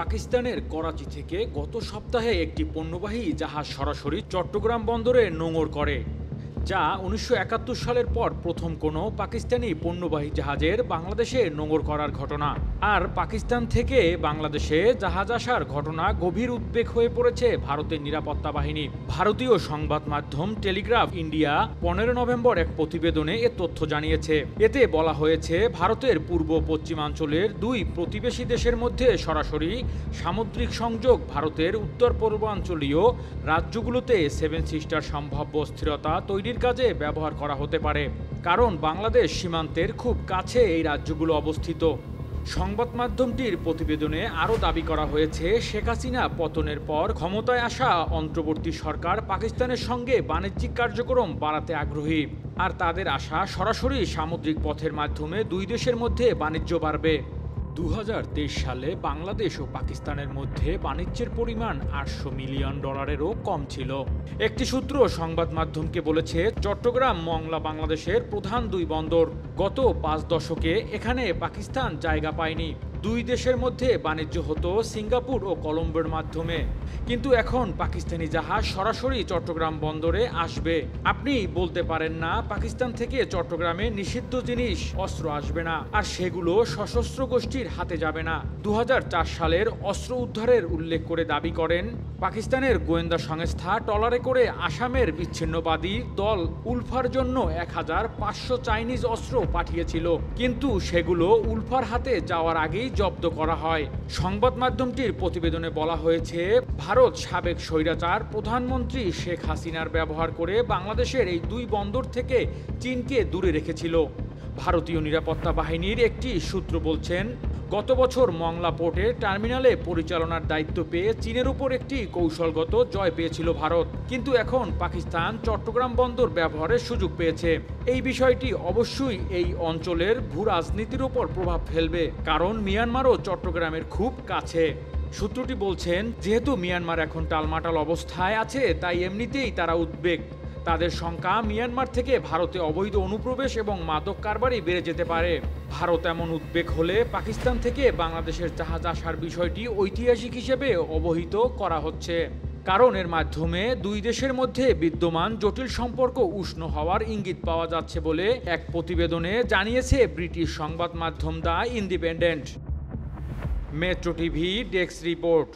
পাকিস্তানের করাচি থেকে গত সপ্তাহে একটি পণ্যবাহী জাহাজ সরাসরি চট্টগ্রাম বন্দরে নোঙর করে, যা ১৯৭১ সালের পর প্রথম কোনো পাকিস্তানি পণ্যবাহী জাহাজের বাংলাদেশে নোঙর করার ঘটনা। আর পাকিস্তান থেকে বাংলাদেশে জাহাজ আসার ঘটনা গভীর উদ্বেগ হয়ে পড়েছে ভারতের নিরাপত্তা বাহিনী। ভারতীয় সংবাদ মাধ্যম টেলিগ্রাফ ইন্ডিয়া ১৫ নভেম্বর এক প্রতিবেদনে এ তথ্য জানিয়েছে। এতে বলা হয়েছে, ভারতের পূর্ব পশ্চিমাঞ্চলের দুই প্রতিবেশী দেশের মধ্যে সরাসরি সামুদ্রিক সংযোগ ভারতের উত্তর পূর্বাঞ্চলীয় রাজ্যগুলোতে সেভেন সিস্টার সম্ভাব্য স্থিরতা তৈরির কাজে ব্যবহার করা হতে পারে, কারণ বাংলাদেশ সীমান্তের খুব কাছে এই রাজ্যগুলো অবস্থিত। সংবাদ মাধ্যমটির প্রতিবেদনে আরও দাবি করা হয়েছে, শেখ হাসিনা পতনের পর ক্ষমতায় আসা অন্তর্বর্তী সরকার পাকিস্তানের সঙ্গে বাণিজ্যিক কার্যক্রম বাড়াতে আগ্রহী, আর তাদের আশা সরাসরি সামুদ্রিক পথের মাধ্যমে দুই দেশের মধ্যে বাণিজ্য বাড়বে। ২০২৩ সালে বাংলাদেশ ও পাকিস্তানের মধ্যে বাণিজ্যের পরিমাণ $৮০০ মিলিয়ন কম ছিল। একটি সূত্র সংবাদ মাধ্যমকে বলেছে, চট্টগ্রাম মংলা বাংলাদেশের প্রধান দুই বন্দর। গত ৫ দশকে এখানে পাকিস্তান জায়গা পায়নি। দুই দেশের মধ্যে বাণিজ্য হতো সিঙ্গাপুর ও কলম্বোর মাধ্যমে, কিন্তু এখন পাকিস্তানি জাহাজ সরাসরি চট্টগ্রাম বন্দরে আসবে। আপনি বলতে পারেন না পাকিস্তান থেকে চট্টগ্রামে নিষিদ্ধ জিনিস অস্ত্র আসবে না, আর সেগুলো সশস্ত্র গোষ্ঠীর হাতে যাবে না। ২০০৪ সালের অস্ত্র উদ্ধারের উল্লেখ করে দাবি করেন, পাকিস্তানের গোয়েন্দা সংস্থা ট্রলারে করে আসামের বিচ্ছিন্নবাদী দল উলফার জন্য ১৫০০ চাইনিজ অস্ত্র পাঠিয়েছিল, কিন্তু সেগুলো উলফার হাতে যাওয়ার আগেই জব্দ করা হয়। সংবাদ মাধ্যমটির প্রতিবেদনে বলা হয়েছে, ভারত সাবেক স্বৈরাচার প্রধানমন্ত্রী শেখ হাসিনার ব্যবহার করে বাংলাদেশের এই দুই বন্দর থেকে চীনকে দূরে রেখেছিল। ভারতীয় নিরাপত্তা বাহিনীর একটি সূত্র বলছেন, গত বছর মংলা পোর্টের টার্মিনালে পরিচালনার দায়িত্ব পেয়ে চীনের উপর একটি কৌশলগত জয় পেয়েছিল ভারত, কিন্তু এখন পাকিস্তান চট্টগ্রাম বন্দর ব্যবহারের সুযোগ পেয়েছে। এই বিষয়টি অবশ্যই এই অঞ্চলের ভূ রাজনীতির উপর প্রভাব ফেলবে, কারণ মিয়ানমারও চট্টগ্রামের খুব কাছে। সূত্রটি বলছেন, যেহেতু মিয়ানমার এখন টালমাটাল অবস্থায় আছে, তাই এমনিতেই তারা উদ্বেগ। তাদের শঙ্কা, মিয়ানমার থেকে ভারতে অবৈধ অনুপ্রবেশ এবং মাদক কারবারই বেড়ে যেতে পারে। ভারত এমন উদ্বেগ হলে পাকিস্তান থেকে বাংলাদেশের জাহাজ আসার বিষয়টি ঐতিহাসিক হিসেবে অবহিত করা হচ্ছে, কারণ এর মাধ্যমে দুই দেশের মধ্যে বিদ্যমান জটিল সম্পর্ক উষ্ণ হওয়ার ইঙ্গিত পাওয়া যাচ্ছে বলে এক প্রতিবেদনে জানিয়েছে ব্রিটিশ সংবাদ মাধ্যম the independent. Metro TV desk report.